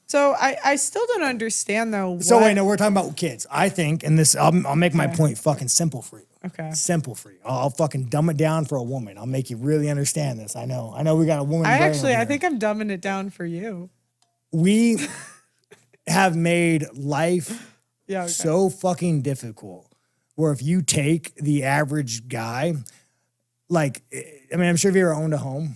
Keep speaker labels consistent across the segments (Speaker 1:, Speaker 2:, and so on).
Speaker 1: So I still don't understand though.
Speaker 2: So wait, no, we're talking about kids. I think, and this, I'll make my point fucking simple for you.
Speaker 1: Okay.
Speaker 2: Simple for you. I'll fucking dumb it down for a woman. I'll make you really understand this. I know we got a woman.
Speaker 1: I think I'm dumbing it down for you.
Speaker 2: We have made life so fucking difficult where if you take the average guy, like, I mean, I'm sure if you ever owned a home.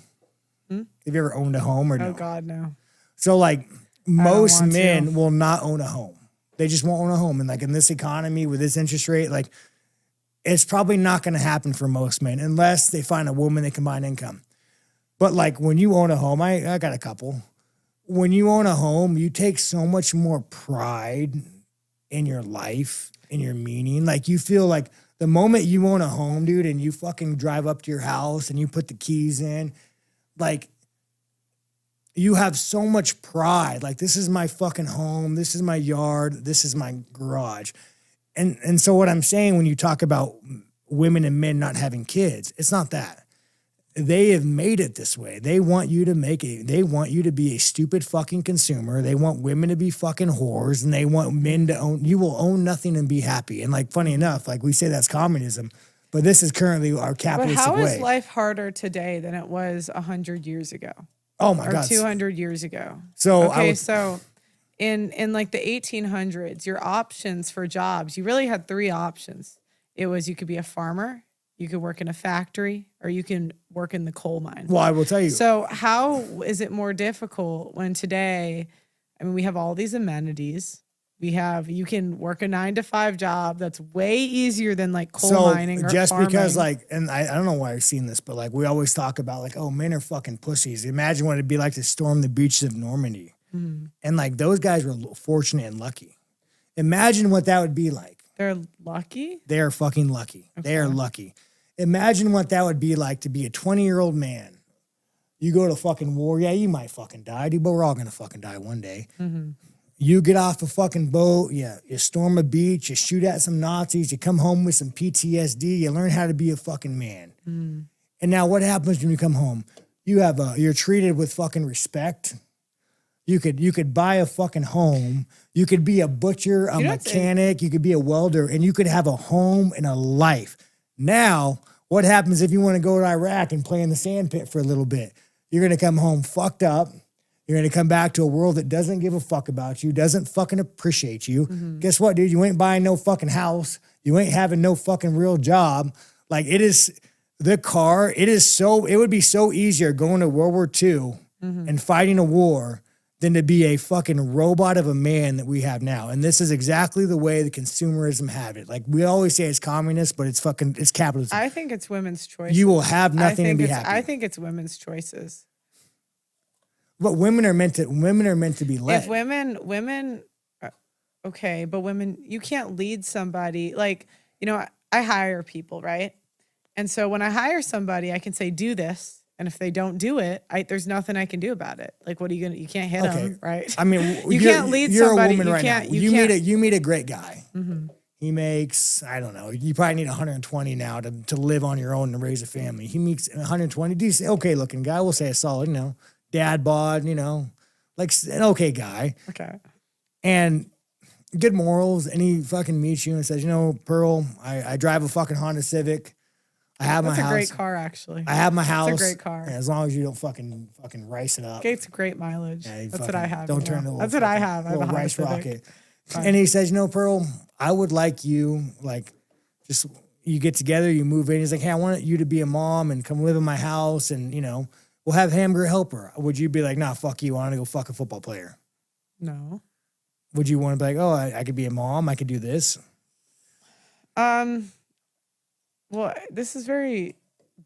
Speaker 2: Have you ever owned a home or no?
Speaker 1: Oh God, no.
Speaker 2: So like most men will not own a home. They just won't own a home. And like in this economy with this interest rate, like it's probably not going to happen for most men unless they find a woman they combine income. But like when you own a home, I got a couple. When you own a home, you take so much more pride in your life, in your meaning. Like you feel like the moment you own a home, dude, and you fucking drive up to your house and you put the keys in, like you have so much pride. Like this is my fucking home. This is my yard. This is my garage. And so what I'm saying when you talk about women and men not having kids, it's not that. They have made it this way. They want you to they want you to be a stupid fucking consumer. They want women to be fucking whores and they want men to you will own nothing and be happy. And like, funny enough, like we say that's communism, but this is currently our capitalistic way.
Speaker 1: But how is life harder today than it was 100 years ago?
Speaker 2: Oh my God.
Speaker 1: 200 years ago.
Speaker 2: So
Speaker 1: so in like the 1800s, your options for jobs, you really had three options. It was you could be a farmer, you could work in a factory, or you can work in the coal mine.
Speaker 2: Well, I will tell you.
Speaker 1: So how is it more difficult when today, I mean, we have all these amenities. You can work a 9-to-5 job that's way easier than like coal mining or
Speaker 2: just
Speaker 1: farming.
Speaker 2: Because like, and I don't know why I've seen this, but like we always talk about like, oh, men are fucking pussies. Imagine what it'd be like to storm the beaches of Normandy. And like those guys were fortunate and lucky. Imagine what that would be like.
Speaker 1: They're lucky?
Speaker 2: They are fucking lucky.
Speaker 1: Okay.
Speaker 2: They are lucky. Imagine what that would be like to be a 20-year-old man. You go to fucking war. Yeah, you might fucking die, dude, but we're all going to fucking die one day. You get off a fucking boat. Yeah, you storm a beach. You shoot at some Nazis. You come home with some PTSD. You learn how to be a fucking man. And now what happens when you come home? You're treated with fucking respect. You could buy a fucking home. You could be a butcher, a mechanic. You could be a welder, and you could have a home and a life. Now, what happens if you want to go to Iraq and play in the sand pit for a little bit? You're going to come home fucked up. You're going to come back to a world that doesn't give a fuck about you, doesn't fucking appreciate you. Guess what, dude? You ain't buying no fucking house. You ain't having no fucking real job. Like it would be so easier going to World War II and fighting a war than to be a fucking robot of a man that we have now. And this is exactly the way the consumerism have it. Like we always say it's communist, but it's capitalism.
Speaker 1: I think it's women's choices.
Speaker 2: You will have nothing and be happy.
Speaker 1: I think it's women's choices.
Speaker 2: But women are meant to be led.
Speaker 1: If women, okay, but women, you can't lead somebody. Like, you know, I hire people, right? And so when I hire somebody, I can say, do this. And if they don't do it, there's nothing I can do about it. Like, what are you you can't hit them, right?
Speaker 2: I mean,
Speaker 1: you can't lead
Speaker 2: you're
Speaker 1: somebody.
Speaker 2: A woman right now. You meet a great guy.
Speaker 1: Mm-hmm.
Speaker 2: He makes, I don't know, you probably need 120 now to live on your own and raise a family. He makes 120, decent, okay looking guy. We'll say a solid, you know, dad bod, you know, like an okay guy.
Speaker 1: Okay.
Speaker 2: And good morals. And he fucking meets you and says, you know, Pearl, I drive a fucking Honda Civic. I have my house. That's a
Speaker 1: great car, actually.
Speaker 2: I have my house.
Speaker 1: It's a great car.
Speaker 2: As long as you don't fucking rice it up.
Speaker 1: It's great mileage. Yeah, that's what I have.
Speaker 2: Don't turn the
Speaker 1: That's what I have. I have a
Speaker 2: rice rocket. And he says, you know, Pearl, I would like you, like, just you get together, you move in. He's like, hey, I want you to be a mom and come live in my house, and you know, we'll have hamburger helper. Would you be like, nah, fuck you, I want to go fuck a football player?
Speaker 1: No.
Speaker 2: Would you want to be like, oh, I could be a mom, I could do this?
Speaker 1: Well, this is very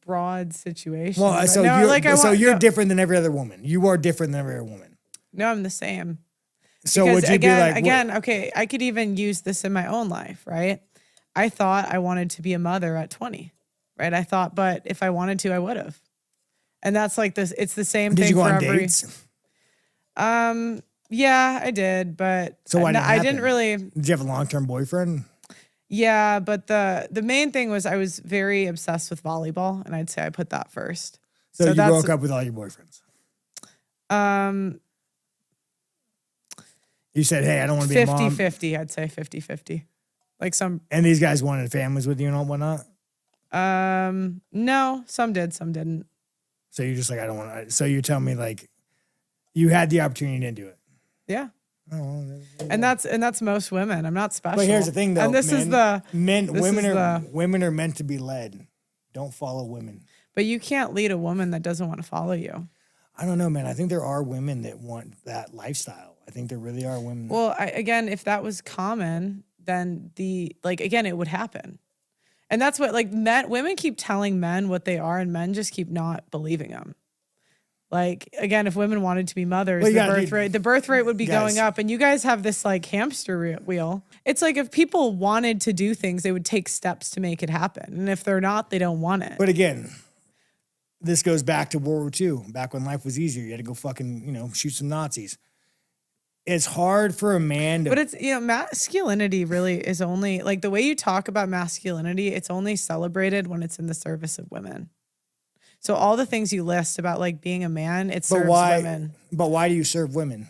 Speaker 1: broad situation.
Speaker 2: Well, so you're different than every other woman. You are different than every other woman.
Speaker 1: No, I'm the same.
Speaker 2: So
Speaker 1: because
Speaker 2: would you be like...
Speaker 1: okay, I could even use this in my own life, right? I thought I wanted to be a mother at 20, right? I thought, but if I wanted to, I would have. And that's like this, it's the same thing for every... Did you go on dates? Yeah, I did, but
Speaker 2: so why
Speaker 1: I didn't really...
Speaker 2: Did you have a long-term boyfriend?
Speaker 1: Yeah, but the main thing was I was very obsessed with volleyball, and I'd say I put that first.
Speaker 2: So you broke up with all your boyfriends? You said, hey, I don't want to be a mom.
Speaker 1: 50-50, I'd say 50-50. Like some.
Speaker 2: And these guys wanted families with you and all whatnot?
Speaker 1: No, some did, some didn't.
Speaker 2: So you're just like, I don't want to. So you tell me like you had the opportunity, you didn't do it.
Speaker 1: Yeah.
Speaker 2: Oh, well,
Speaker 1: and that's most women. I'm not special.
Speaker 2: But here's the thing, though.
Speaker 1: And this is the
Speaker 2: women are meant to be led. Don't follow women.
Speaker 1: But you can't lead a woman that doesn't want to follow you.
Speaker 2: I don't know, man. I think there are women that want that lifestyle. I think there really are women.
Speaker 1: Well, again, if that was common, then again, it would happen. And that's what women keep telling men what they are, and men just keep not believing them. Like, again, if women wanted to be mothers, the birth rate would be going up. And you guys have this like hamster wheel. It's like if people wanted to do things, they would take steps to make it happen. And if they're not, they don't want it.
Speaker 2: But again, this goes back to World War II, back when life was easier. You had to go fucking, shoot some Nazis. It's hard for a man to...
Speaker 1: But it's, masculinity really is only, like the way you talk about masculinity, it's only celebrated when it's in the service of women. So all the things you list about like being a man, it serves women.
Speaker 2: But why do you serve women?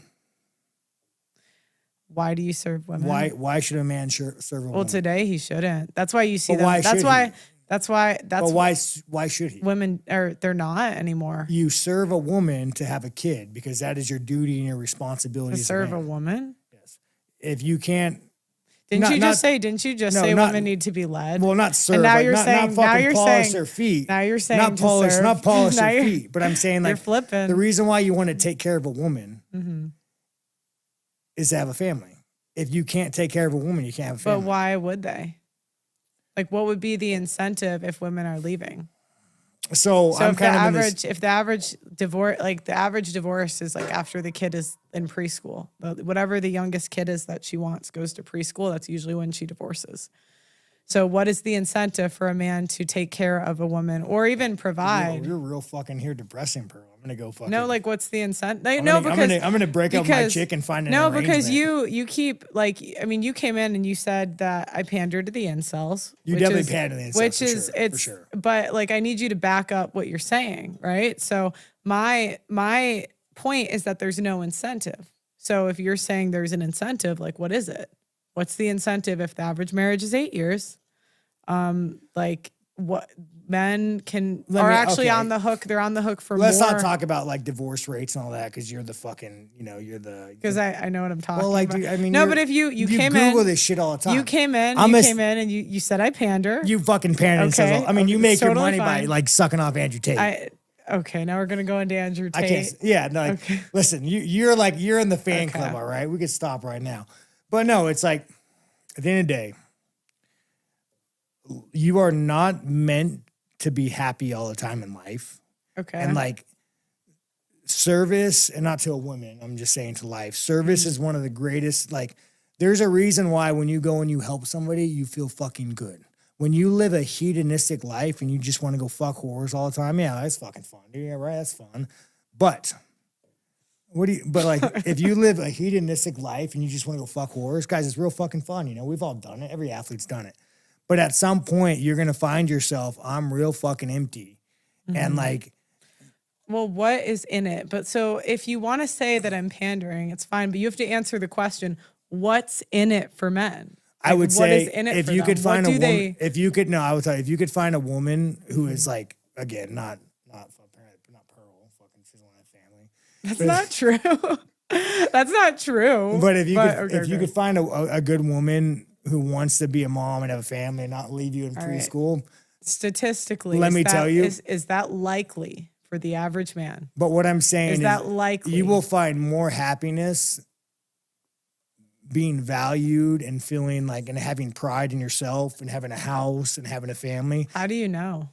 Speaker 1: Why do you serve women?
Speaker 2: Why should a man serve a woman?
Speaker 1: Well, today he shouldn't. That's why you see them.
Speaker 2: But why should he?
Speaker 1: Women they're not anymore.
Speaker 2: You serve a woman to have a kid because that is your duty and your responsibility.
Speaker 1: To serve a woman?
Speaker 2: Yes. If you can't.
Speaker 1: Didn't you just say women need to be led?
Speaker 2: Well, not serve.
Speaker 1: And now
Speaker 2: like,
Speaker 1: you're saying polish
Speaker 2: their feet.
Speaker 1: Now you're saying
Speaker 2: not polish their feet. But I'm saying like
Speaker 1: you're flipping.
Speaker 2: The reason why you want to take care of a woman is to have a family. If you can't take care of a woman, you can't have a family.
Speaker 1: But why would they? Like, what would be the incentive if women are leaving?
Speaker 2: So I'm kind of
Speaker 1: if the average divorce is like after the kid is in preschool, whatever the youngest kid is that she wants goes to preschool, that's usually when she divorces. So what is the incentive for a man to take care of a woman or even provide?
Speaker 2: You're real fucking here depressing, Pearl. I'm gonna go fucking.
Speaker 1: No, like what's the incentive?
Speaker 2: I'm gonna break up my chick and find an arrangement.
Speaker 1: Because you keep you came in and you said that I pandered to the incels.
Speaker 2: You definitely pandered to the incels, for sure.
Speaker 1: But like I need you to back up what you're saying, right? So my point is that there's no incentive. So if you're saying there's an incentive, like what is it? What's the incentive if the average marriage is 8 years? Like what men are actually on the hook. They're on the hook for
Speaker 2: Let's
Speaker 1: more.
Speaker 2: not talk about like divorce rates and all that because you're the fucking,
Speaker 1: because I know what I'm talking
Speaker 2: like,
Speaker 1: about.
Speaker 2: Dude, I mean,
Speaker 1: no, but if you came in,
Speaker 2: Google this shit all the time.
Speaker 1: You came in and you said I pander.
Speaker 2: You fucking pander.
Speaker 1: Okay.
Speaker 2: I mean, you make
Speaker 1: totally
Speaker 2: your money
Speaker 1: fine.
Speaker 2: by like sucking off Andrew Tate.
Speaker 1: Okay, now we're gonna go into Andrew Tate.
Speaker 2: I can't. Yeah, no. Okay. Listen, you're in the fan club, all right? We could stop right now, but no, it's like at the end of the day, you are not meant to be happy all the time in life.
Speaker 1: Okay,
Speaker 2: and like service, and not to a woman, I'm just saying to life. Service is one of the greatest. Like, there's a reason why when you go and you help somebody, you feel fucking good. When you live a hedonistic life and you just want to go fuck whores all the time, yeah, that's fucking fun. Yeah, right, that's fun. But if you live a hedonistic life and you just want to go fuck whores, guys, it's real fucking fun. We've all done it. Every athlete's done it. But at some point, you're gonna find yourself, I'm real fucking empty, and like.
Speaker 1: Well, what is in it? But so if you want to say that I'm pandering, it's fine. But you have to answer the question: what's in it for men?
Speaker 2: I would say
Speaker 1: if you could find
Speaker 2: a woman, I would tell you, if you could find a woman who is like, again, not Pearl, fucking she's one of family.
Speaker 1: That's not true. That's not true.
Speaker 2: But if you could find a good woman who wants to be a mom and have a family and not leave you in preschool,
Speaker 1: statistically,
Speaker 2: let me tell you,
Speaker 1: is that likely for the average man?
Speaker 2: But what I'm saying is
Speaker 1: that likely
Speaker 2: you will find more happiness being valued and feeling like and having pride in yourself and having a house and having a family.
Speaker 1: How do you know?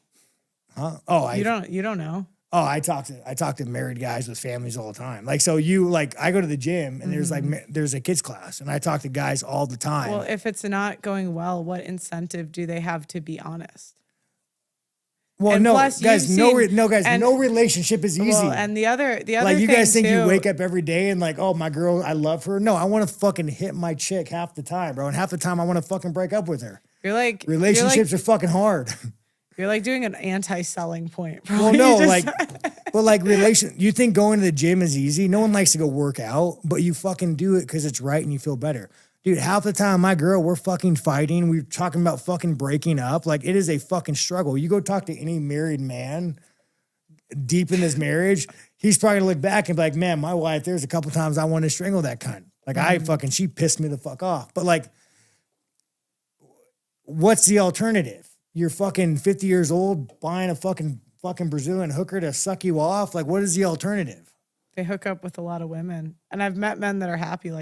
Speaker 2: Huh? Oh,
Speaker 1: you don't know.
Speaker 2: Oh, I talk to married guys with families all the time. Like, so I go to the gym and there's a kids class and I talk to guys all the time.
Speaker 1: Well, if it's not going well, what incentive do they have to be honest?
Speaker 2: Well, no, guys, no relationship is easy. Well,
Speaker 1: and the other
Speaker 2: like you guys think
Speaker 1: too,
Speaker 2: you wake up every day and like, oh, my girl, I love her. No, I want to fucking hit my chick half the time, bro. And half the time I want to fucking break up with her. Relationships are fucking hard.
Speaker 1: You're like doing an anti-selling point.
Speaker 2: Well, no, like, but like you think going to the gym is easy? No one likes to go work out, but you fucking do it because it's right and you feel better. Dude, half the time, my girl, we're fucking fighting. We're talking about fucking breaking up. Like, it is a fucking struggle. You go talk to any married man deep in his marriage, he's probably gonna look back and be like, man, my wife, there's a couple times I wanted to strangle that cunt. Like, she pissed me the fuck off. But like, what's the alternative? You're fucking 50 years old buying a fucking Brazilian hooker to suck you off. Like, what is the alternative?
Speaker 1: They hook up with a lot of women. And I've met men that are happy like